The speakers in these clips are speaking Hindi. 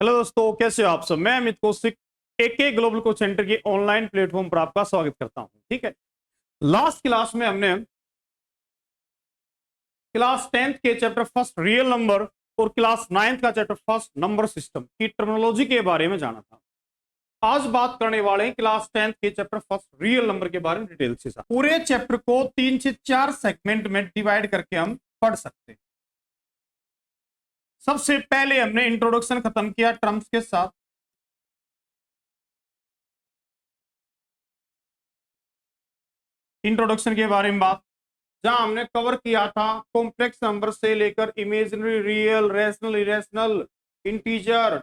हेलो दोस्तों, कैसे हो आप सब। मैं अमित कौशिक एके ग्लोबल कोच सेंटर के ऑनलाइन प्लेटफॉर्म पर आपका स्वागत करता हूं। ठीक है, लास्ट क्लास में हमने क्लास 10th के चैप्टर फर्स्ट रियल नंबर और क्लास 9th का चैप्टर फर्स्ट नंबर सिस्टम की टर्मिनोलॉजी के बारे में जाना था। आज बात करने वाले हैं क्लास 10th के चैप्टर फर्स्ट रियल नंबर के बारे में डिटेल से। पूरे चैप्टर को 3 से 4 सेगमेंट में डिवाइड करके हम पढ़ सकते हैं। सबसे पहले हमने इंट्रोडक्शन खत्म किया टर्म्स के साथ। इंट्रोडक्शन के बारे में बात, जहां हमने कवर किया था कॉम्प्लेक्स नंबर से लेकर imaginary, real, rational, irrational, integer,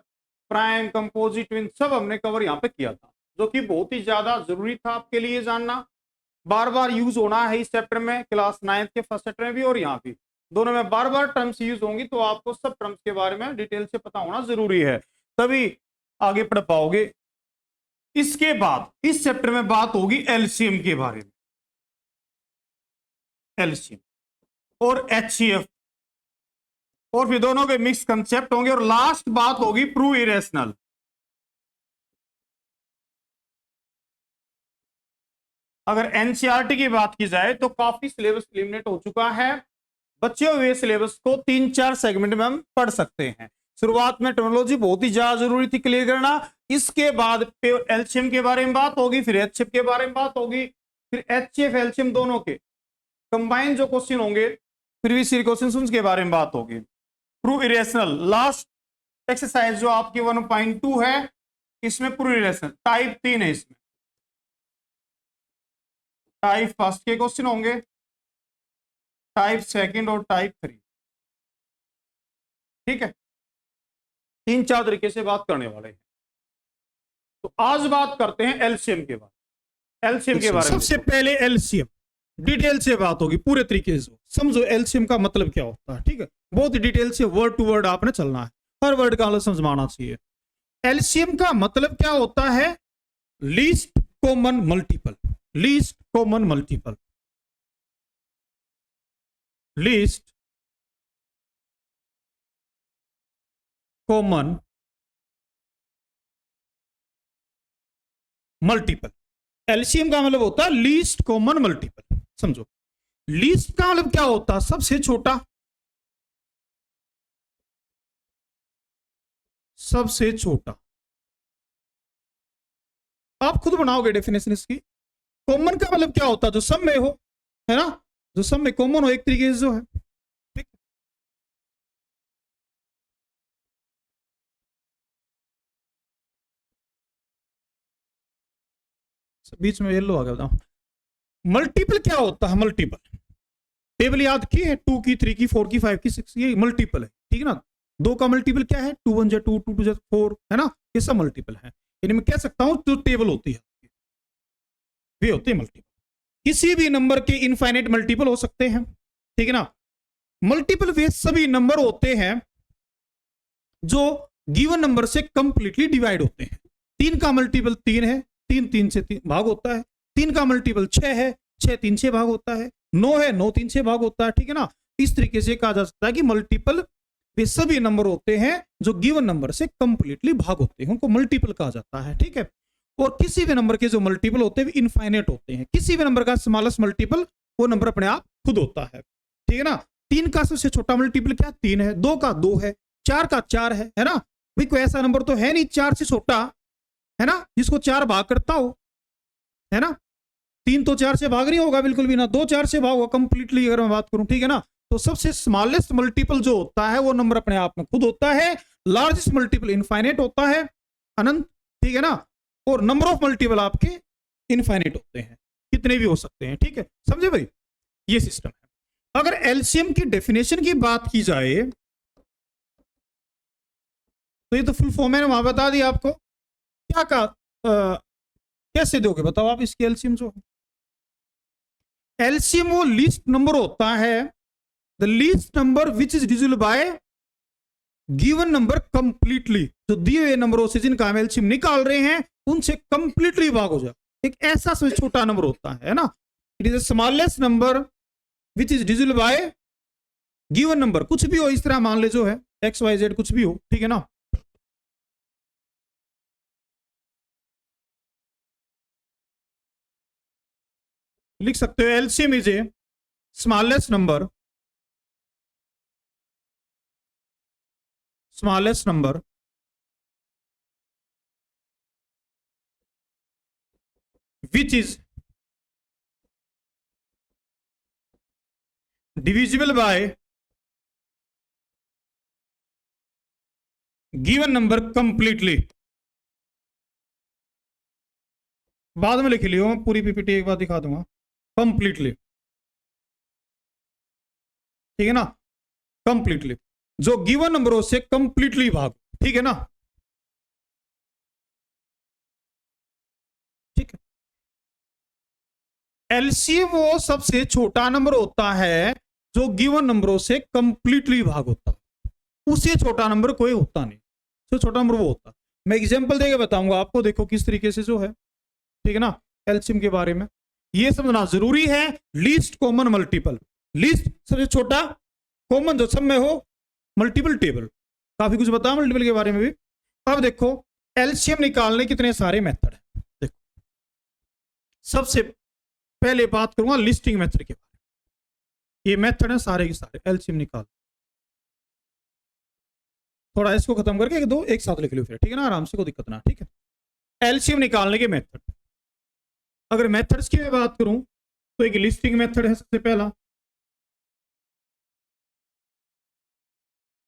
prime, composite, twin, सब हमने कवर यहां पे किया था, जो कि बहुत ही ज्यादा जरूरी था आपके लिए जानना। बार बार यूज होना है इस चैप्टर में, क्लास 9th के फर्स्ट चैप्टर में भी और यहाँ भी, दोनों में बार बार टर्म्स यूज होंगी, तो आपको सब टर्म्स के बारे में डिटेल से पता होना जरूरी है, तभी आगे पढ़ पाओगे। इसके बाद इस चैप्टर में बात होगी एलसीएम के बारे में, एलसीएम और एचसीएफ, और फिर दोनों के मिक्स कंसेप्ट होंगे, और लास्ट बात होगी प्रूव इरेशनल। अगर एनसीईआरटी की बात की जाए तो काफी सिलेबस एलिमिनेट हो चुका है। बचे हुए सिलेबस को 3-4 सेगमेंट में हम पढ़ सकते हैं। शुरुआत में टर्मिनोलॉजी बहुत ही ज्यादा जरूरी थी क्लियर करना। इसके बाद एलसीएम के बारे में बात होगी, फिर एचसीएफ के बारे में बात होगी, फिर एचसीएफ एलसीएम दोनों के कंबाइन जो क्वेश्चन होंगे, प्रीवियस ईयर क्वेश्चंस के बारे में बात होगी। प्रूव इरेशनल लास्ट एक्सरसाइज जो आपकी 1.2 है, इसमें प्रूव इरेशनल टाइप 3 है। इसमें टाइप फर्स्ट के क्वेश्चन होंगे, टाइप सेकंड और टाइप 3। ठीक है, 3-4 तरीके से बात करने वाले हैं। तो आज बात करते हैं एलसीएम के बारे में। एलसीएम के बारे में सबसे पहले एलसीएम डिटेल से बात होगी, पूरे तरीके से समझो एलसीएम का मतलब क्या होता है। ठीक है, बहुत डिटेल से वर्ड टू वर्ड आपने चलना है, हर वर्ड का समझाना चाहिए। एलसीएम का मतलब क्या होता है? Least common multiple. Least common multiple, least common multiple. LCM का मतलब होता है लीस्ट कॉमन मल्टीपल। समझो लीस्ट का मतलब क्या होता है? सबसे छोटा, सबसे छोटा। आप खुद बनाओगे डेफिनेशन इसकी। कॉमन का मतलब क्या होता है? जो सब में हो, है ना, जो सब में कॉमन हो एक तरीके से जो है। ठीक, बीच में येलो आ गया, बताओ मल्टीपल क्या होता है? मल्टीपल टेबल याद की है, 2 की, 3 की, 4 की, 5 की, 6, ये मल्टीपल है। ठीक है ना, 2 का मल्टीपल क्या है? 2 1 2, 2 2 4, है ना, ये सब मल्टीपल है। यानी मैं कह सकता हूं जो टेबल होती है वे होते हैं मल्टीपल। किसी भी नंबर के इनफाइनाइट मल्टीपल हो सकते हैं। ठीक है ना, मल्टीपल वे सभी नंबर होते हैं जो गिवन नंबर से कंप्लीटली डिवाइड होते हैं। 3 का मल्टीपल 3 है, 3 3 से 3 भाग होता है। 3 का मल्टीपल 6 है, 6 3 से भाग होता है। 9 है, 9 3 से भाग होता है। ठीक है ना, इस तरीके से कहा जा सकता है कि मल्टीपल वे सभी नंबर होते हैं जो गिवन नंबर से कंप्लीटली भाग होते हैं, उनको मल्टीपल कहा जाता है। ठीक है, और किसी भी नंबर के जो मल्टीपल होते हैं इनफाइनाइट होते हैं। किसी भी नंबर का स्मॉलेस्ट मल्टीपल वो नंबर अपने आप खुद होता है। ठीक है ना, 3 का सबसे छोटा मल्टीपल क्या? 3 है। 2 का 2 है। 4 का 4 है ना। भाई कोई ऐसा नंबर तो है नहीं 4 से छोटा, है ना, जिसको 4 भाग करता हो, है ना। 3 तो 4 से भाग नहीं होगा बिल्कुल भी ना, 2 4 से भाग होगा कंप्लीटली, अगर मैं बात करूं। ठीक है ना, तो सबसे स्मॉलेस्ट मल्टीपल जो होता है वो नंबर अपने आप में खुद होता है। लार्जेस्ट मल्टीपल इनफाइनाइट होता है, अनंत। ठीक है ना, और नंबर ऑफ मल्टीपल आपके इनफाइनाइट होते हैं, कितने भी हो सकते हैं। ठीक है, समझे भाई, ये सिस्टम है। अगर एलसीएम की डेफिनेशन की बात की जाए तो ये तो फुल फॉर्म मैंने वहां बता दिया आपको। क्या कहा, कैसे दोगे बताओ आप इसकी एलसीएम? जो एलसीएम वो लीस्ट नंबर होता है, the least number which is divisible bye given number completely. जो दिए हुए नंबरों से जिनका हम एलसीएम निकाल रहे हैं उनसे कंप्लीटली भाग हो जाए, एक ऐसा सबसे छोटा नंबर होता है ना। It is the smallest number which is divisible bye given number. कुछ भी हो इस तरह मान ले, जो है एक्स वाई जेड कुछ भी हो। ठीक है ना, लिख सकते हो LCM is a smallest number which is divisible by given number completely। बाद में लिख लियो, मैं पूरी पीपीटी एक बार दिखा दूंगा। कंप्लीटली, ठीक है ना, कंप्लीटली, जो गिवन नंबरों से कंप्लीटली भाग, ठीक है ना, ठीक है। एलसीएम वो सबसे छोटा नंबर होता है जो गिवन नंबरों से कंप्लीटली भाग होता है, उससे छोटा नंबर कोई होता नहीं, सबसे छोटा नंबर वो होता है। मैं एग्जांपल देके बताऊंगा आपको, देखो किस तरीके से जो है, ठीक है ना, एलसीएम के बारे में ये समझना जरूरी है। लीस्ट कॉमन मल्टीपल, लीस्ट सबसे छोटा, कॉमन जो सब में हो, मल्टीपल टेबल, काफी कुछ बताया मल्टीपल के बारे में भी। अब देखो एलसीएम निकालने कितने सारे मेथड है। देखो सबसे पहले बात करूंगा लिस्टिंग मेथड के बारे में। ये मेथड है सारे के सारे एलसीएम निकाल, थोड़ा इसको खत्म करके एक दो एक साथ लिख लो फिर, ठीक है ना, आराम से, कोई दिक्कत ना, ठीक है। एलसीएम निकालने के मेथड, अगर मेथड्स की मैं बात करूं तो एक लिस्टिंग मेथड है सबसे पहला।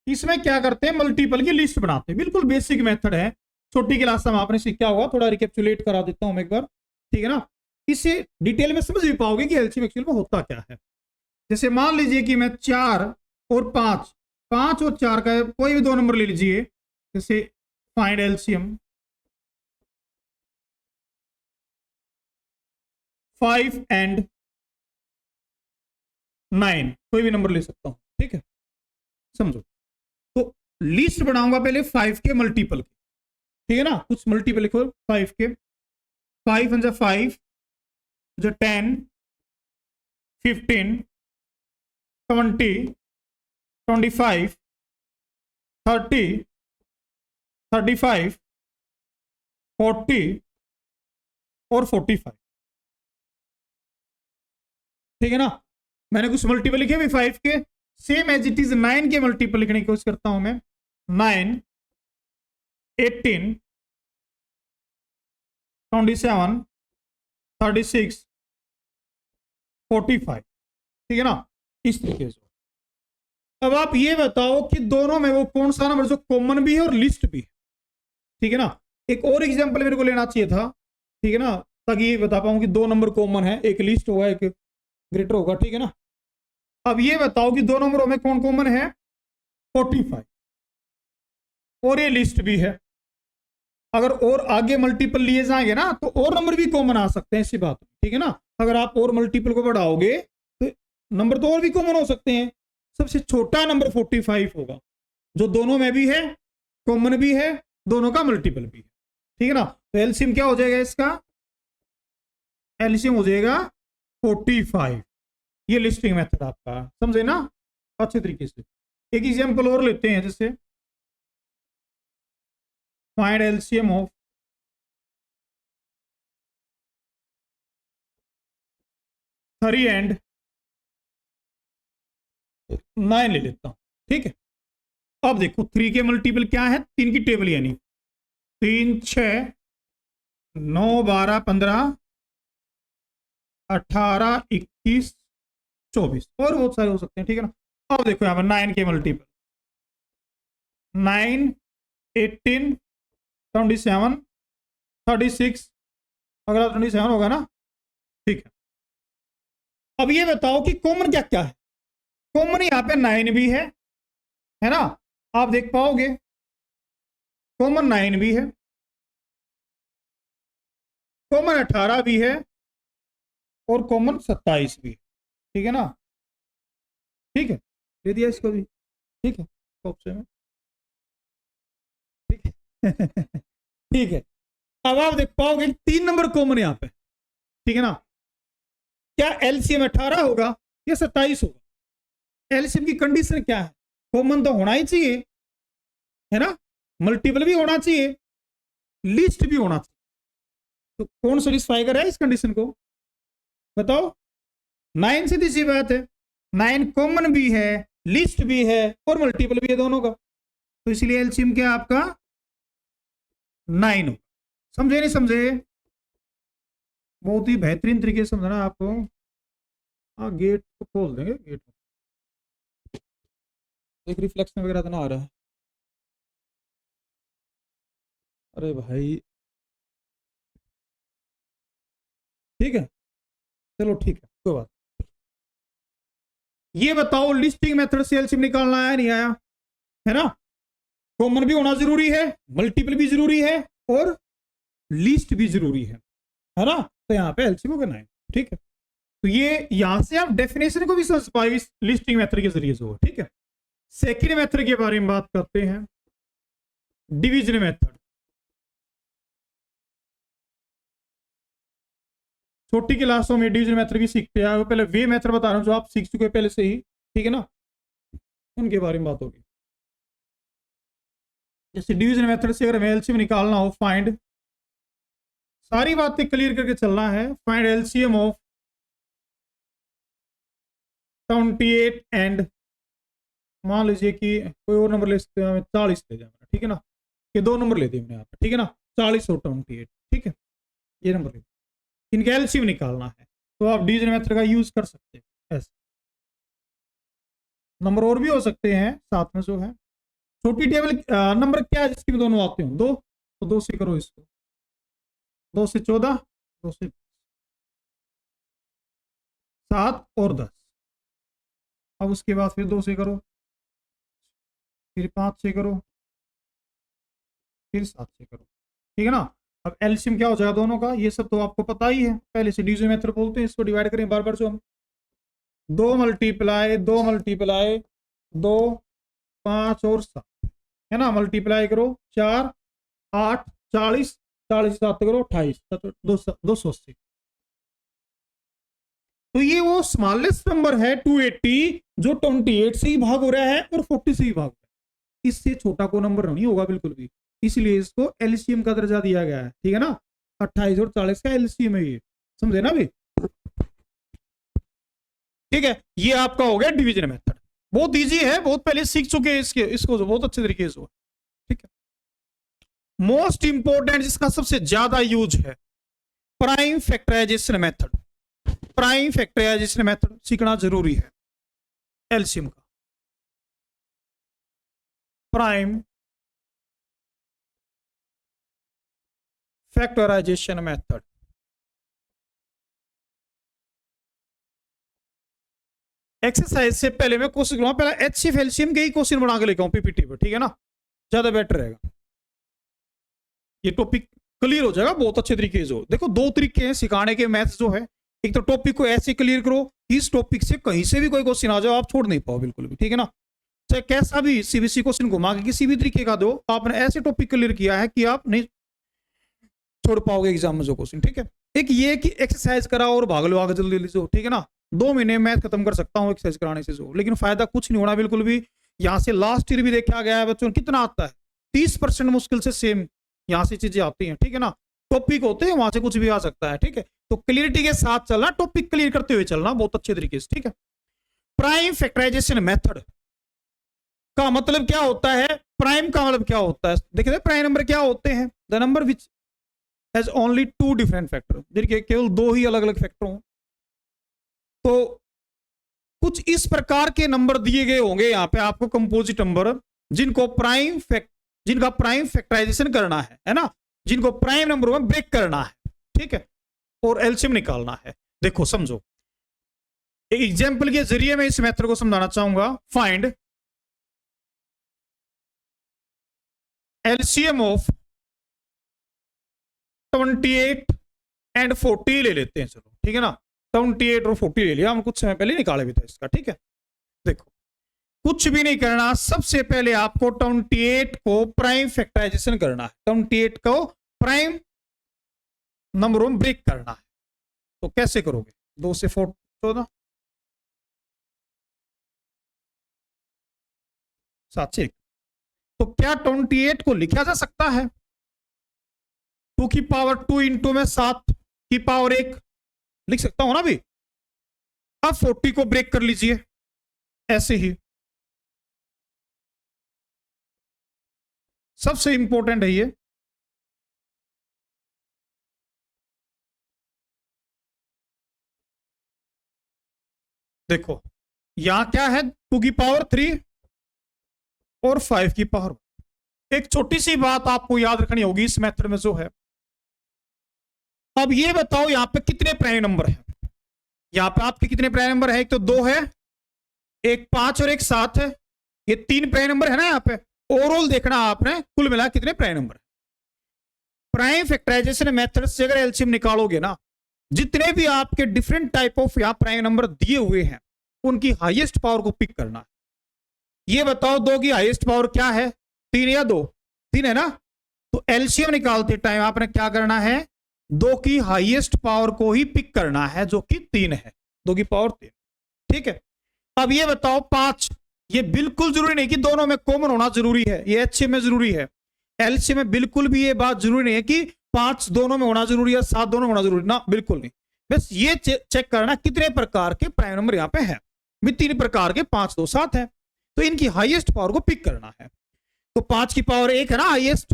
इसमें क्या करते हैं, मल्टीपल की लिस्ट बनाते हैं, बिल्कुल बेसिक मेथड है, छोटी क्लास में आपने सीखा होगा, थोड़ा रिकेप्चुलेट करा देता हूं मैं एक बार, ठीक है ना, इससे डिटेल में समझ भी पाओगे कि एलसीएम एक्चुअल में होता क्या है। जैसे मान लीजिए कि मैं 4 और 5, 5 और 4 का कोई भी दो नंबर ले लीजिए, जैसे फाइंड एलसीएम 5 एंड 9, कोई भी नंबर ले सकता हूं, ठीक है, समझो। तो लिस्ट बनाऊंगा पहले 5 के मल्टीपल के, ठीक है ना, कुछ मल्टीपल लिखो 5 के, 5 × 5 जो 10, 15, 20, 25, 30, 35, 40 और 45, ठीक है ना। मैंने कुछ मल्टीपल लिखे भी 5 के, सेम एज इट इज 9 के मल्टीपल लिखने की कोशिश करता हूं मैं। 9, 18, 27, 36, 45, ठीक है ना, इस तरीके से। अब आप ये बताओ कि दोनों में वो कौन सा नंबर जो कॉमन भी है और लिस्ट भी है, ठीक है ना। एक और एग्जांपल मेरे को लेना चाहिए था, ठीक है ना, ताकि ये बता पाऊं कि दो नंबर कॉमन है, एक लिस्ट होगा एक ग्रेटर होगा, ठीक है ना। अब ये बताओ कि दो नंबरों में कौन कॉमन है, 45, और ये लिस्ट भी है। अगर और आगे मल्टीपल लिए जाएंगे ना तो और नंबर भी कॉमन आ सकते हैं, इसी बात, ठीक है ना। अगर आप और मल्टीपल को बढ़ाओगे तो नंबर तो और भी कॉमन हो सकते हैं। सबसे छोटा नंबर 45 होगा, जो दोनों में भी है, कॉमन भी है, दोनों का मल्टीपल भी है, ठीक है ना। तो एलसीएम क्या हो जाएगा इसका, एलसीएम हो जाएगा 45। ये लिस्टिंग मेथड आपका, समझे ना अच्छे तरीके से। एक एग्जांपल और लेते हैं, जैसे फाइंड एलसीएम ऑफ 3 एंड 9 ले लेता हूं, ठीक है। अब देखो 3 के मल्टीपल क्या है, 3 की टेबल, यानी 3, 6, 9, 12, 15, 18, 21, 24 और बहुत सारे हो सकते हैं, ठीक है ना। अब देखो यहाँ पर 9 के मल्टीपल, 9, 18, 27, 36, अगला 27 होगा ना, ठीक है। अब ये बताओ कि कॉमन क्या क्या है। कॉमन यहाँ पे 9 भी है ना, आप देख पाओगे, कॉमन 9 भी है, कॉमन 18 भी है, और कॉमन 27 भी है, ठीक है ना, ठीक है, दे दिया इसको भी, ठीक है, ऑप्शन में, ठीक है ठीक है। अब आप देख पाओगे 3 नंबर कॉमन यहाँ पे, ठीक है ना। क्या एलसीएम 18 होगा या 27 होगा। एलसीएम की कंडीशन क्या है, कॉमन तो होना ही चाहिए, है ना, मल्टीपल भी होना चाहिए, लिस्ट भी होना चाहिए। तो कौन सेटिस्फाई कर रहा है इस कंडीशन को, बताओ। 9 सीधी सी बात है, 9 कॉमन भी है, लिस्ट भी है और मल्टीपल भी है दोनों का, तो इसलिए एलसीएम क्या आपका 9 हो। समझे नहीं समझे? बहुत ही बेहतरीन तरीके से समझना आपको। हाँ गेट को खोल देंगे, गेट एक रिफ्लेक्शन वगैरह तो ना आ रहा है। अरे भाई ठीक है, चलो ठीक है, कोई बात। ये बताओ लिस्टिंग मेथड से एलसीएम निकालना आया नहीं आया, है ना? कॉमन भी होना जरूरी है, मल्टीपल भी जरूरी है और लिस्ट भी जरूरी है ना? तो यहाँ पे एलसीएम को करना है, ठीक है। तो ये यहां से आप डेफिनेशन को भी समझ पाए लिस्टिंग मेथड के जरिए से, ठीक है। सेकेंड मेथड के बारे में बात करते हैं, डिवीजन मेथड। छोटी क्लासों में डिवीजन मेथड भी सीखते हैं, पहले वे मेथड बता रहा हूं जो आप सीख चुके पहले से ही, ठीक है ना, उनके बारे में बात होगी। जैसे डिवीजन मेथड से अगर एलसीएम निकालना हो, फाइंड, सारी बातें क्लियर करके चलना है। फाइंड एलसीएम ऑफ 28 एंड मान लीजिए कि कोई और नंबर ले सकते हैं, 40 ले जाए, ठीक है ना, ये दो नंबर ले दिए मैंने यहाँ पे, ठीक है ना, 40 और 28, ठीक है, ये नंबर ले, इनका एलसीएम निकालना है, तो आप डिवीजन मेथड का यूज कर सकते हैं। ऐसे नंबर और भी हो सकते हैं साथ में जो है। छोटी टेबल नंबर क्या है जिसके भी दोनों आते हो, 2, तो 2 से करो इसको, 2 से 14, 2 से 7 और 10। अब उसके बाद फिर 2 से करो, फिर 5 से करो, फिर 7 से करो, ठीक है ना। अब एलसीएम क्या हो जाएगा दोनों का, ये सब तो आपको पता ही है, पहले से डिवीजन मेथड बोलते हैं इसको, डिवाइड करें बार बार जो हम 2 मल्टीप्लाई 2 मल्टीप्लाई 2 5 और 7, है ना, मल्टीप्लाई करो 4 8 40 40 7 करो 28 280। तो ये वो स्मॉलेस्ट नंबर है 280 जो 28 से ही भाग हो रहा है और 40 से ही भाग हो रहा है, इससे छोटा को नंबर नहीं होगा बिल्कुल भी, इसलिए इसको एलसीएम का दर्जा दिया गया है, ठीक है ना। 28 और 40 का एलसीएम है ये, समझे ना भाई? ठीक है, ये आपका हो गया डिवीजन मेथड, बहुत इजी है, बहुत पहले सीख चुके हैं इसको बहुत अच्छे तरीके से, ठीक है। मोस्ट इंपोर्टेंट जिसका सबसे ज्यादा यूज है, prime factorisation method. Prime factorisation method सीखना जरूरी है एलसीएम का। प्राइम फैक्टराइजेशन मेथड, एक्सरसाइज से पहले मैं कोशिश करूंगा पहले एचसीएफ एलसीएम के ही क्वेश्चन बना के लेकर आऊं पीपीटी पर, ठीक है ना, ज्यादा बेटर रहेगा, ये टॉपिक क्लियर हो जाएगा बहुत अच्छे तरीके से। देखो 2 तरीके हैं सिखाने के मैथ्स जो है, एक तो टॉपिक को ऐसे क्लियर करो, इस टॉपिक से कहीं से भी कोई क्वेश्चन आ जाओ आप छोड़ नहीं पाओ बिल्कुल भी, ठीक है ना, चाहे कैसा भी सीबीएसई क्वेश्चन घुमा के किसी भी तरीके का दो, आपने ऐसे टॉपिक क्लियर किया है कि आप नहीं छोड़ पाओगे एग्जाम में जो क्वेश्चन, ठीक है। एक ये कि एक्सरसाइज कराओ और भाग लो आगे जल्दी जल्दी, ठीक है ना, 2 महीने मैथ खत्म कर सकता हूँ एक्सरसाइज कराने से जो, लेकिन फायदा कुछ नहीं होना बिल्कुल भी। यहाँ से लास्ट ईयर भी देखा गया है बच्चों कितना आता है, 30% मुश्किल से सेम यहाँ से चीजें आती हैं, ठीक है ना, टॉपिक होते हैं वहां से कुछ भी आ सकता है, ठीक है। तो क्लियरिटी के साथ चलना, टॉपिक क्लियर करते हुए चलना बहुत अच्छे तरीके से, ठीक है। प्राइम फैक्टराइजेशन मेथड का मतलब क्या होता है, प्राइम का मतलब क्या होता है, देखिए प्राइम नंबर क्या होते हैं, the number which has only 2 different factor, देखिए केवल 2 ही अलग अलग फैक्टर हों। तो कुछ इस प्रकार के नंबर दिए गए होंगे यहाँ पे आपको कंपोजिट नंबर, जिनको जिनका प्राइम फैक्टराइजेशन करना है ना, जिनको प्राइम नंबर में ब्रेक करना है, ठीक है, और एलसीएम निकालना है। देखो समझो, एक एग्जांपल के जरिए मैं इस मेथड को समझाना चाहूंगा। फाइंड एलसीएम ऑफ 28 एंड 40 ले लेते हैं, चलो ठीक है ना, 28 और 40 ले लिया हम, कुछ समय पहले निकाले भी था इसका, ठीक है। देखो कुछ भी नहीं करना, सबसे पहले आपको 28 को प्राइम फैक्टराइजेशन करना है, 28 को प्राइम नंबरों में ब्रेक करना है। तो कैसे करोगे, 2 से 4 14 7 से 1, तो क्या 28 को लिखा जा सकता है 2 की पावर 2 इंटू में 7 की पावर 1 लिख सकता हूं ना भी, अब 40 को ब्रेक कर लीजिए ऐसे ही। सबसे इंपॉर्टेंट है ये, देखो यहां क्या है, 2 की पावर 3 और 5 की पावर। एक छोटी सी बात आपको याद रखनी होगी इस मेथड में जो है, अब ये बताओ यहां पे कितने प्राइम नंबर है। यहां पे आपके कितने प्राइम नंबर है, एक तो 2 है, एक 5 और एक 7 है, ये 3 प्राइम नंबर है ना। यहां पे ओवरऑल देखना आपने कुल मिला कितने prime number. Prime factorisation method से अगर एलसीएम निकालोगे ना, जितने भी आपके डिफरेंट टाइप ऑफ यहां प्राइम नंबर दिए हुए हैं उनकी हाईएस्ट पावर को पिक करना है। ये बताओ 2 की हाईएस्ट पावर क्या है, 3 या 2? 3 है ना। तो एलसीएम निकालते टाइम आपने क्या करना है, 2 की हाईएस्ट पावर को ही पिक करना है जो कि 3 है, 2 की पावर 3। ठीक है। अब ये बताओ 5, ये बिल्कुल जरूरी नहीं कि दोनों में कॉमन होना जरूरी है, ये एचसीएम में जरूरी है। एलसीएम में बिल्कुल भी ये बात जरूरी नहीं है कि 5 दोनों में होना जरूरी है, 7 दोनों में होना जरूरी ना, बिल्कुल नहीं। बस ये चेक करना कितने प्रकार के प्राइम नंबर यहां पे है। 3 प्रकार के, 5 2 7 है, तो इनकी हाईएस्ट पावर को पिक करना है। तो 5 की पावर 1 है ना हाईएस्ट,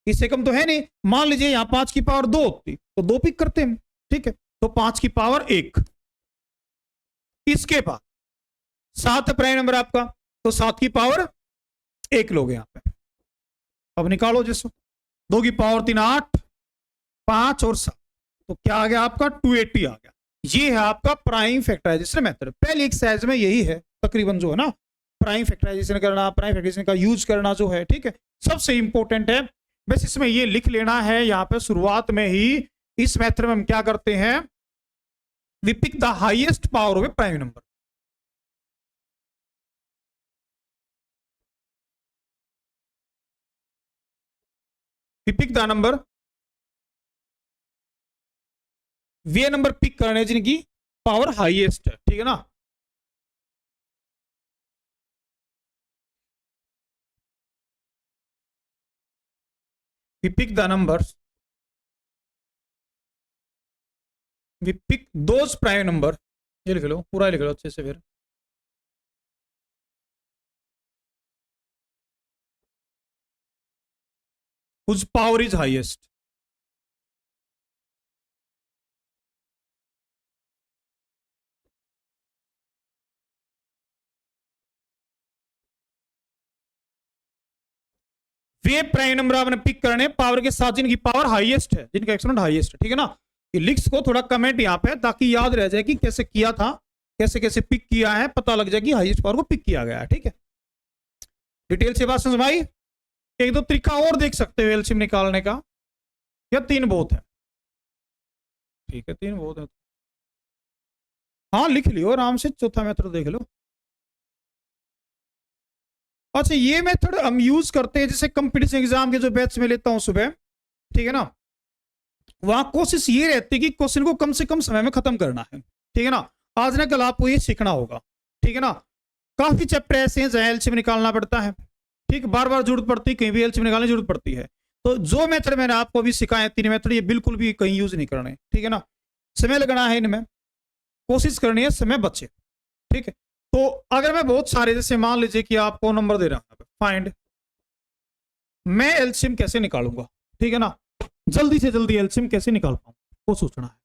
इससे कम तो है नहीं। मान लीजिए यहां 5 की पावर 2 होती तो 2 पिक करते हैं। ठीक है, तो 5 की पावर 1। इसके बाद 7 प्राइम नंबर आपका, तो 7 की पावर 1 लोगे यहां पे। अब निकालो जिसको, 2 की पावर 3 8, 5 और 7, तो क्या आ गया आपका 280 आ गया। ये है आपका प्राइम फैक्टराइजेशन मेथड। पहली एक्सरसाइज में यही है तकरीबन जो है ना, प्राइम फैक्टराइजेशन करना, प्राइम फैक्टराइजेशन का यूज करना जो है, ठीक है, सबसे इंपॉर्टेंट है। बस इसमें ये लिख लेना है यहां पे शुरुआत में ही, इस मेथड में हम क्या करते हैं, we pick the highest power of a prime number. We pick the number, वे नंबर पिक करने जिनकी पावर हाईएस्ट है, ठीक है ना। We pick the numbers, we pick those prime number, ये लिख लो, पूरा लिख लो अच्छे से फिर। whose power is highest। Way prime number आपने पिक करने पावर के साथ जिनकी पावर हाईएस्ट है, जिनका एक्सपोनेंट हाईएस्ट है, ठीक है ना। ये लिख्स को थोड़ा कमेंट यहाँ पे, ताकि याद रह जाए कि कैसे किया था, कैसे कैसे पिक किया है, पता लग जाए कि हाईएस्ट पावर को पिक किया गया है। ठीक है, डिटेल से बात समझ में आई। एक दो तरीका और देख सकते हो एलसीएम निकालने का, या 3 बहुत है? ठीक है, 3 बहुत है। हाँ लिख लियो आराम से, चौथा मेथड देख लो। अच्छा, ये मेथड हम यूज करते हैं जैसे कंपटीशन एग्जाम के जो बैच में लेता हूं सुबह, ठीक है ना, वहां कोशिश ये रहती है कि क्वेश्चन को कम से कम समय में खत्म करना है। ठीक है ना, आज ना कल आपको ये सीखना होगा। ठीक है ना, काफी चैप्टर ऐसे हैं जहां एलसीएम निकालना पड़ता है, ठीक, बार बार जरूरत पड़ती है, कहीं भी एलसीएम निकालने की जरूरत पड़ती है। तो जो मेथड मैंने आपको अभी सिखाया 3 मेथड, ये बिल्कुल भी कहीं यूज नहीं करने। ठीक है ना, समय लगना है इनमें, कोशिश करनी है समय बचे। ठीक है, तो अगर मैं बहुत सारे, जैसे मान लीजिए कि आपको नंबर दे रहा हूं, फाइंड, मैं एलसीएम कैसे निकालूंगा, ठीक है ना, जल्दी से जल्दी एलसीएम कैसे निकाल पाऊं वो सोचना है।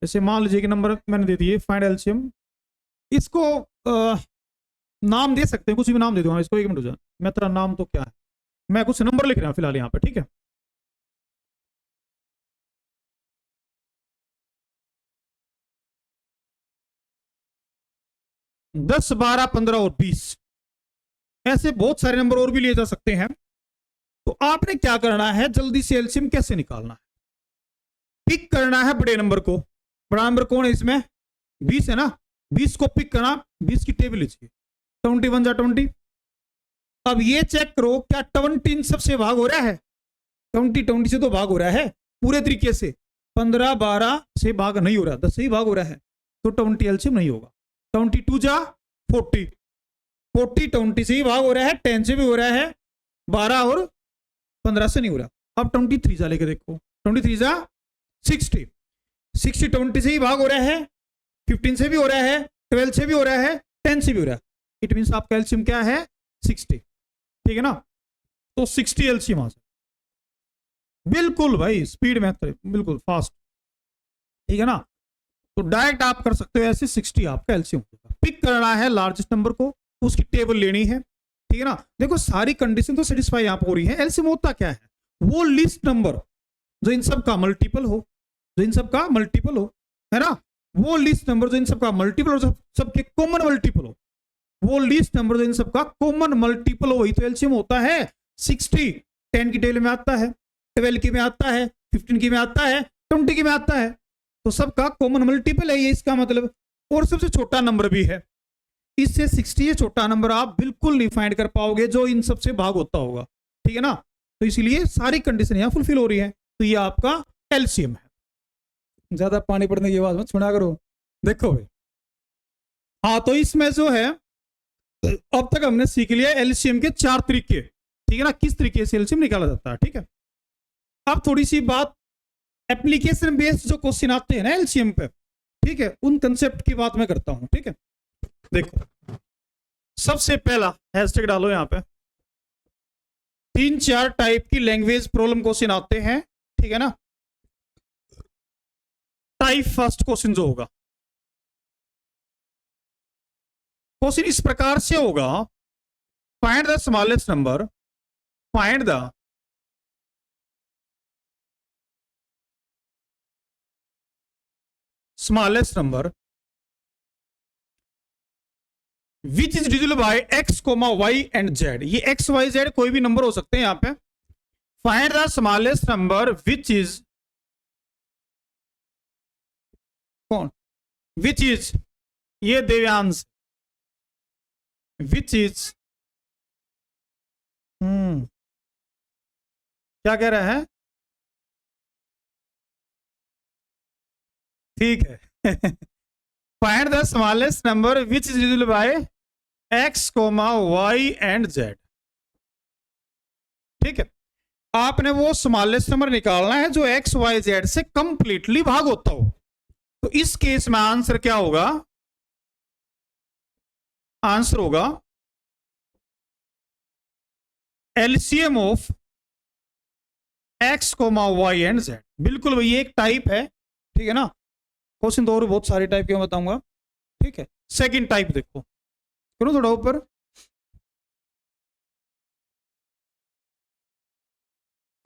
जैसे मान लीजिए कि नंबर मैंने दे दिए, फाइंड एलसीएम, इसको नाम दे सकते हैं, कुछ भी नाम दे दूंगा इसको। 1 मिनट हो जाए, मैं तेरा नाम तो क्या है, मैं कुछ नंबर लिख रहा हूं फिलहाल यहाँ पे। ठीक है, दस 12 15 और 20, ऐसे बहुत सारे नंबर और भी लिए जा सकते हैं। तो आपने क्या करना है, जल्दी से एलसीएम कैसे निकालना है, पिक करना है बड़े नंबर को। बड़ा नंबर कौन है इसमें, 20 है ना, 20 को पिक करना, 20 की टेबल लीजिए, 21 जा 20। अब ये चेक करो क्या 20 सबसे भाग हो रहा है, 20 से तो भाग हो रहा है पूरे तरीके से, 15 12 से भाग नहीं हो रहा, 10 से ही भाग हो रहा है, तो 20 एलसीएम नहीं होगा। 22 जा 40, 40 20 से ही भाग हो रहा है, 10 से भी हो रहा है, 12 और 15 से नहीं हो रहा। अब 23 जा लेके देखो, 23 जा 60, 60 20 से ही भाग हो रहा है, 15 से भी हो रहा है, 12 से भी हो रहा है, 10 से भी हो रहा है, इट मीन्स आपका एलसीएम क्या है 60, ठीक है ना। तो 60 एलसीएम आ जाए, बिल्कुल भाई स्पीड में बिल्कुल फास्ट, ठीक है ना। तो डायरेक्ट आप कर सकते हो ऐसे, 60 आपका एलसीएम होगा। पिक करना है लार्जेस्ट नंबर को, उसकी टेबल लेनी है, ठीक है ना। देखो सारी कंडीशन तो सेटिस्फाई यहाँ पर हो रही है। एलसीएम होता क्या है, वो लिस्ट नंबर जो इन सब का मल्टीपल हो, जो इन सब का मल्टीपल हो, है ना, वो लिस्ट नंबर जो इन सब का मल्टीपल और सबके कॉमन मल्टीपल हो, वो लिस्ट नंबर जो इन सब का कॉमन मल्टीपल हो, वही तो एलसीएम होता है। 60 10 की टेबल में आता है, 12 की में आता है, 15 की में आता है, 20 की में आता है, तो सबका कॉमन मल्टीपल है ये इसका मतलब। और सबसे छोटा नंबर भी है, इससे 60 ये छोटा नंबर आप बिल्कुल नहीं फाइंड कर पाओगे जो इन सबसे भाग होता होगा, ठीक है ना। तो इसीलिए सारी कंडीशन यहां फुलफिल हो रही है, तो ये आपका एलसीएम है। ज्यादा पानी पड़ने की आवाज मत सुना करो। देखो भाई, हाँ तो इसमें जो है अब तक हमने सीख लिया एलसीएम के 4 तरीके, ठीक है ना, किस तरीके से एलसीएम निकाला जाता है, ठीक है। अब थोड़ी सी बात एप्लीकेशन बेस्ड जो क्वेश्चन आते हैं ना एलसीएम पे, ठीक है, उन कंसेप्ट की बात मैं करता हूं, ठीक है। देखो सबसे पहला हैशटैग डालो यहां पे, 3-4 टाइप की लैंग्वेज प्रॉब्लम क्वेश्चन आते हैं, ठीक है ना। टाइप फर्स्ट क्वेश्चन जो होगा, क्वेश्चन इस प्रकार से होगा, find the smallest number, find the smallest number which is divisible bye x, y and z। ये x y z कोई भी नंबर हो सकते हैं यहां पे। Find the smallest number which is कौन, विच इज, ये देव्यांश, विच इज क्या कह रहा है, ठीक है। Find the smallest number which is divisible bye x, y and z, ठीक है। आपने वो स्मॉलेस्ट नंबर निकालना है जो x, y, z से कंप्लीटली भाग होता हो। तो इस केस में आंसर क्या होगा, आंसर होगा LCM of x, y and z। बिल्कुल भाई ये एक टाइप है, ठीक है ना। क्वेश्चन तो और बहुत सारे टाइप के मैं बताऊंगा, ठीक है। सेकंड टाइप देखो, करो थोड़ा ऊपर,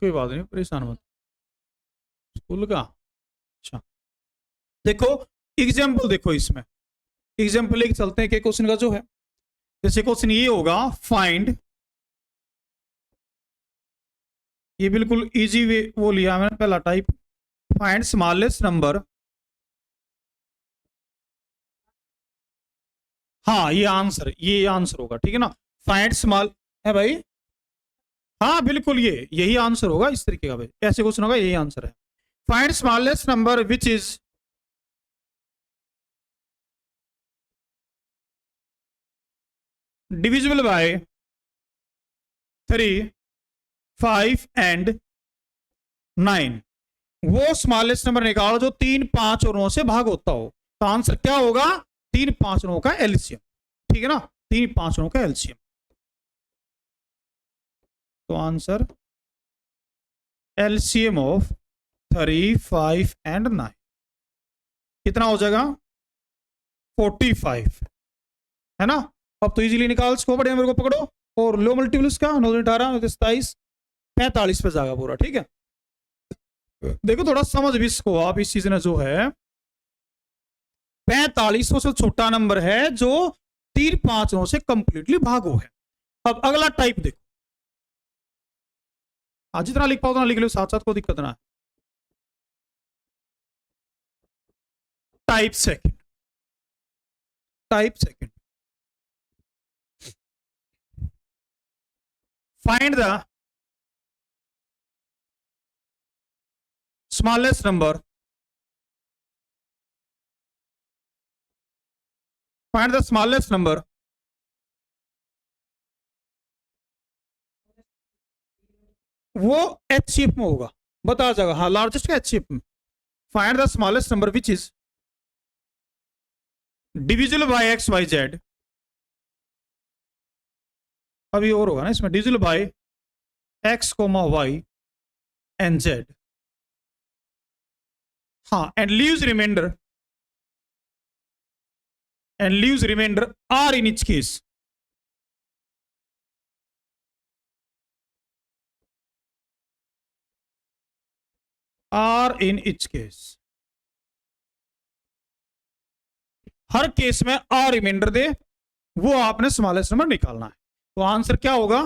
कोई बात नहीं परेशान मत, स्कूल का, अच्छा देखो एग्जाम्पल देखो, इसमें एग्जाम्पल एक चलते हैं कि क्वेश्चन का जो है, जैसे क्वेश्चन ये होगा फाइंड, ये बिल्कुल इजी वे वो लिया मैंने पहला टाइप, फाइंड स्मॉलेस्ट नंबर, हाँ ये आंसर होगा, ठीक है ना। फाइंड स्मॉल है भाई, हाँ बिल्कुल ये यही आंसर होगा, इस तरीके का भाई ऐसे क्वेश्चन होगा, यही आंसर है। Find smallest number which is divisible bye 3, 5 and 9। वो स्मॉलेस्ट नंबर निकालो जो 3, 5 और 9 से भाग होता हो। तो आंसर क्या होगा, 3, 5, 9 का एलसीएम, ठीक है ना, 3, 5, 9 का एलसीएम। तो आंसर एलसीएम ऑफ 3, 5 एंड 9 कितना हो जाएगा, 45, है ना। अब तो इजीली निकाल सको, बढ़िया मेरे को पकड़ो, और लो मल्टीपल इसका 9, 18, 27, 45 पे जाएगा पूरा, ठीक है। देखो थोड़ा समझ भी इसको आप, इस चीज ने जो है 4500 से छोटा नंबर है जो 3, 5, 9 से कंप्लीटली भागो है। अब अगला टाइप देखो, आज जितना लिख पाओ उतना लिख लो, साथ साथ कोई दिक्कत ना है। Type second, type second, find the smallest number, find the smallest number वो एचसीएफ में होगा, बता जाएगा, हाँ लार्जेस्ट का एचसीएफ में। Find the smallest number which is divisible by X Y Z, अभी और होगा ना इसमें, divisible by X comma Y and Z, हाँ, and leaves remainder R in each case, R in each case, हर केस में आर रिमाइंडर दे, वो आपने स्मॉलेस्ट नंबर निकालना है। तो आंसर क्या होगा,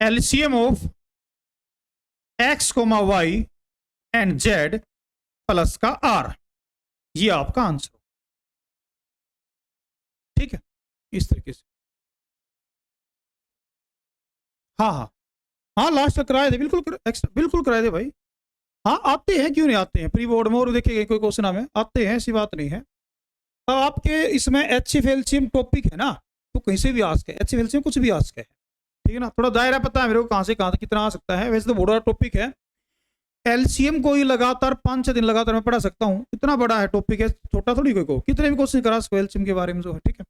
LCM of x comma Y and z plus का आर, ये आपका आंसर, ठीक है, इस तरीके से। हाँ हाँ हाँ, लास्ट तक कराए थे, बिल्कुल बिल्कुल कराए थे भाई। हाँ आते हैं, क्यों नहीं आते हैं, प्री बोर्ड में और देखिए कोई क्वेश्चन हमें आते हैं, ऐसी बात नहीं है। अब आपके इसमें एचसीएफ एलसीएम टॉपिक है ना, तो कहीं से भी आस्क है, एचसीएफ एलसीएम कुछ भी आस्क है, ठीक है ना, थोड़ा दायरा पता है मेरे को कहाँ से कहाँ तक कितना आ सकता है, वैसे तो बड़ा टॉपिक है। एलसीएम को ही लगातार 5-6 दिन लगातार मैं पढ़ा सकता हूँ, इतना बड़ा है टॉपिक है, छोटा थोड़ी कोई को, कितने भी क्वेश्चन करा सकते एलसीएम के बारे में जो है, ठीक है।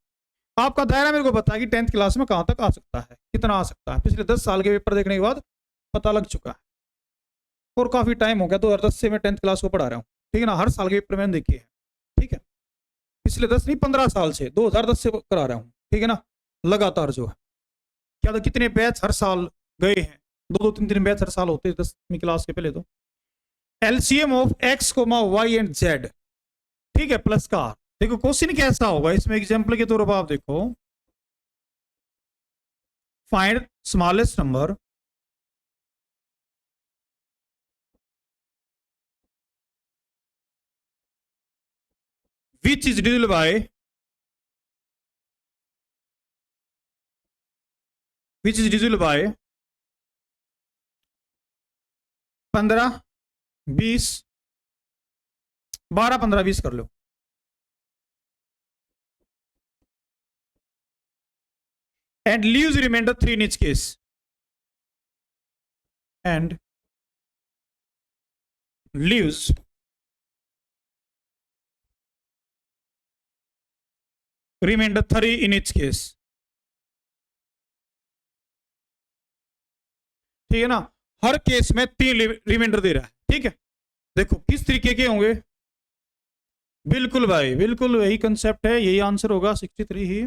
आपका दायरा मेरे को पता है कि 10th क्लास में कहाँ तक आ सकता है, कितना आ सकता है, पिछले 10 साल के पेपर देखने के बाद पता लग चुका है, और काफी टाइम हो गया, 2010 से मैं 10th क्लास को पढ़ा रहा हूँ, ठीक है ना, हर साल के पेपर मैंने देखे हैं, ठीक है, पिछले 10 नहीं 15 साल से, 2010 से करा रहा हूँ, ठीक है ना, लगातार जो है, क्या तो कितने बैच हर साल गए हैं, 2-2 3-3 बैच हर साल होते हैं 10वीं क्लास के पहले। तो LCM of x comma Y and z, ठीक है, प्लस का, देखो क्वेश्चन कैसा होगा इसमें, एग्जाम्पल के तौर पर आप देखो, find smallest number which is divisible by 15 20 12 15 20 कर लो, and leaves remainder 3 in each case, and leaves remainder 3 in each case, ठीक है ना, हर केस में 3 रिमाइंडर दे रहा है, ठीक है। देखो किस तरीके के होंगे, बिल्कुल भाई बिल्कुल यही कंसेप्ट है, यही आंसर होगा 63 ही।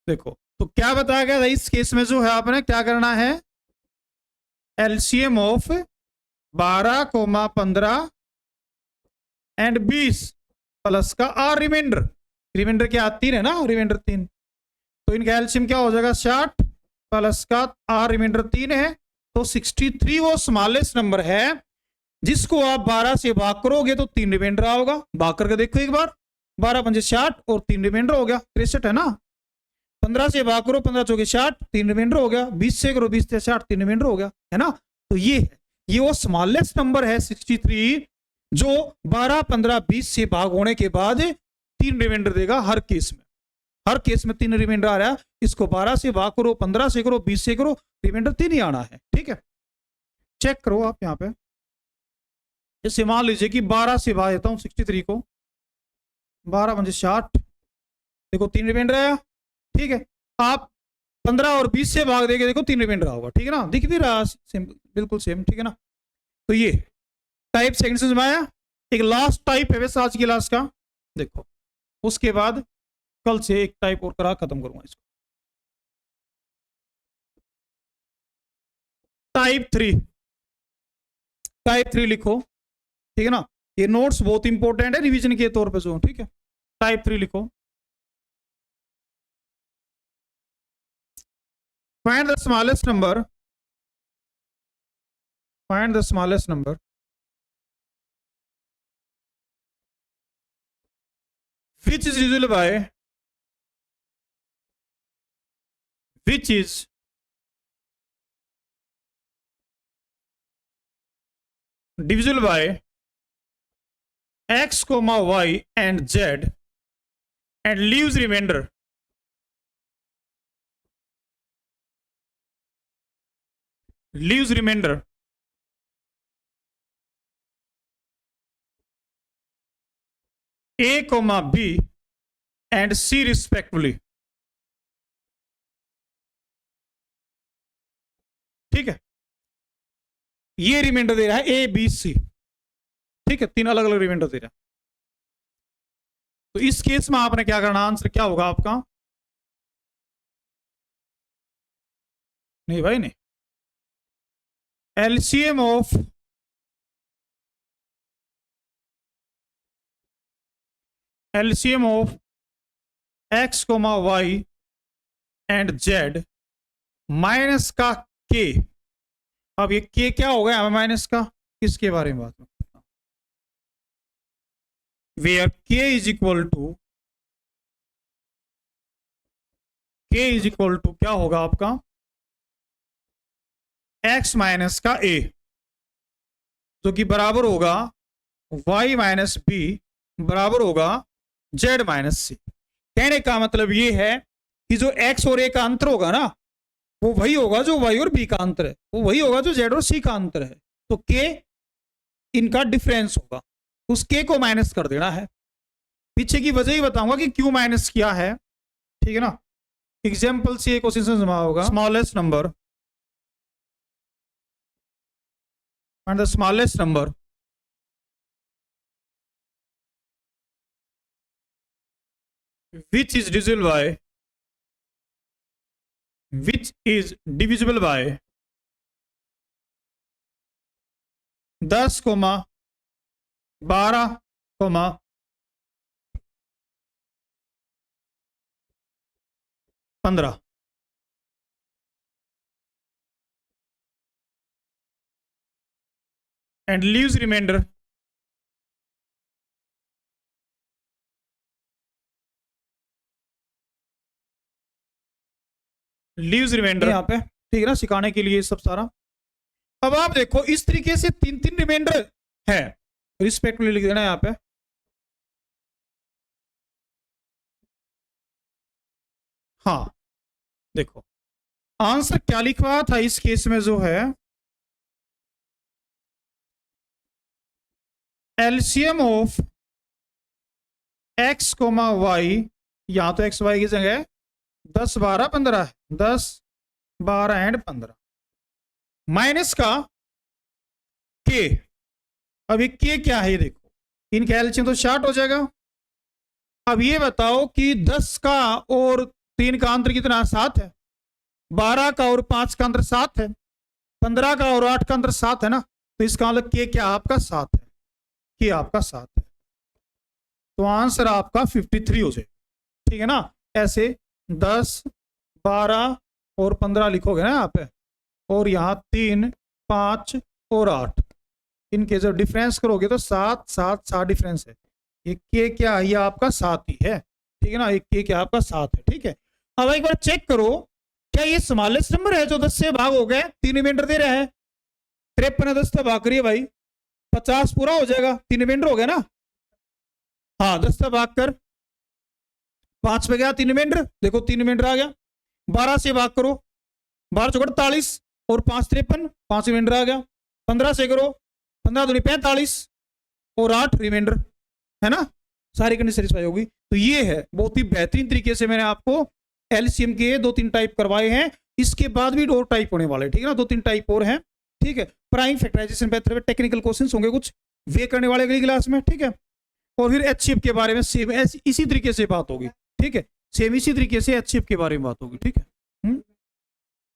देखो तो क्या बताया गया इस केस में, जो है आपने क्या करना है, एलसीएम ऑफ 12,15 एंड 20 प्लस का आर रिमाइंडर, रिमाइंडर क्या 3 है ना, रिमाइंडर 3, तो इनका एलसीएम क्या हो जाएगा 60 प्लस का आर रिमाइंडर 3 है, तो 63 वो स्मॉलेस्ट नंबर है जिसको आप 12 से भाग करोगे तो 3 रिमाइंडर आओगा, भाग करके देखो एक बार, 12 पंजे 60 और 3 रिमाइंडर हो गया 63 है ना, 15 से भाग करो 15 चौके 60 3 रिमाइंडर हो गया, 20 से करो 20 से 60 3 रिमाइंडर हो गया, है ना। तो ये है, ये वो स्मॉलेस्ट नंबर है 63 जो 12 15 20 से भाग होने के बाद 3 रिमाइंडर देगा हर केस में, हर केस में 3 रिमाइंडर आ रहा है, इसको 12 से भाग करो 15 से करो 20 से करो, रिमाइंडर 3 ही आना है, ठीक है। चेक करो आप यहाँ पे, जैसे मान लीजिए कि 12 से भाग देता हूँ 63 को, 12 पंजे 60, देखो 3 रिमाइंडर आया, ठीक है। आप 15 और 20 से भाग देंगे, देखो 3 रिमाइंडर होगा, ठीक है ना, दिख भी रहा सेम, बिल्कुल सेम, ठीक है ना। तो ये टाइप सेकेंड में आया, एक लास्ट टाइप है वैसे आज की क्लास का, देखो उसके बाद कल से एक टाइप और करा खत्म करूंगा इसको। टाइप 3 लिखो, ठीक है ना, ये नोट्स बहुत इंपॉर्टेंट है रिवीजन के तौर पे जो, ठीक है। टाइप 3 लिखो, find the smallest number, find the smallest number which is divisible by which is divisible by x comma y and z and leaves remainder A comma B and C respectively. ठीक है, ये रिमाइंडर दे रहा है ए बी सी। ठीक है, तीन अलग अलग रिमाइंडर दे रहा है। तो इस केस में आपने क्या करना, आंसर क्या होगा आपका? नहीं भाई नहीं, LCM of x comma Y and z minus का के। अब ये के क्या हो गया माइनस का, किसके बारे में बात करता हूं? वेयर के इज इक्वल टू क्या होगा आपका? एक्स माइनस का ए, जो कि बराबर होगा वाई माइनस बी बराबर होगा जेड माइनस सी। कहने का मतलब ये है कि जो एक्स और ए का अंतर होगा ना, वो वही होगा जो वाई और बी का अंतर है, वो वही होगा जो जेड और सी का अंतर है। तो के इनका डिफरेंस होगा, उस के को माइनस कर देना है। पीछे की वजह ही बताऊंगा कि क्यों माइनस किया है, ठीक है ना। एग्जाम्पल से क्वेश्चन जमा होगा, smallest number and the smallest number which is divisible by 10, 12, 15। and leaves remainder यहाँ पे, ठीक है ना, सिखाने के लिए सब सारा। अब आप देखो इस तरीके से तीन तीन रिमाइंडर है, रिस्पेक्टिवली लिख देना यहाँ पे। हाँ देखो आंसर क्या लिखा था इस केस में, जो है LCM of x comma y, यहां तो एक्स वाई की जगह 10, 12, 15 है, 10, 12 एंड 15 माइनस का के। अब ये के क्या है, ये देखो इनका एलसीएम तो शार्ट हो जाएगा। अब ये बताओ कि 10 का और 3 का अंतर कितना, 7 है। 12 का और 5 का अंतर 7 है। 15 का और 8 का अंतर 7 है ना, तो इसका मतलब के क्या आपका 7 है, के आपका 7 है। तो आंसर आपका 53 हो जाएगा, ठीक है ना। ऐसे 10, 12 और 15 लिखोगे ना यहाँ पे, और यहाँ 3, 5 और 8, इनके जब डिफरेंस करोगे तो 7, 7, 7 डिफरेंस है। ये के क्या है, ये आपका 7 ही है, ठीक है ना। एक के क्या आपका 7 है, ठीक है। अब एक बार चेक करो, क्या ये स्मॉलेस्ट नंबर है जो 10 से भाग हो गए, 3 रिमाइंडर दे रहा है। 53 10 से भाग करिए भाई, 50 पूरा हो जाएगा, 3 रिमाइंडर हो गया ना। हाँ 10 से भाग कर 5 पे गया 3 रिमाइंडर, देखो 3 रिमाइंडर आ गया। 12 से भाग करो, 12 चौकड़ 48 और 5 53, 5 रिमाइंडर आ गया। 15 से करो, 15 दूनी 45 और 8 रिमाइंडर, है ना। सारी कंडीशन सेटिस्फाई होगी। तो ये है बहुत ही बेहतरीन तरीके से मैंने आपको एलसीएम के 2-3 टाइप करवाए हैं। इसके बाद भी और टाइप होने वाले, ठीक है ना, 2-3 टाइप और हैं, ठीक है। Prime factorisation method, technical questions होंगे कुछ, वे करने वाले अगली क्लास में, ठीक है। और फिर एचसीएफ के बारे में सेम इसी तरीके से बात होगी, ठीक है। सेम इसी तरीके से एचसीएफ के बारे में बात होगी, ठीक है।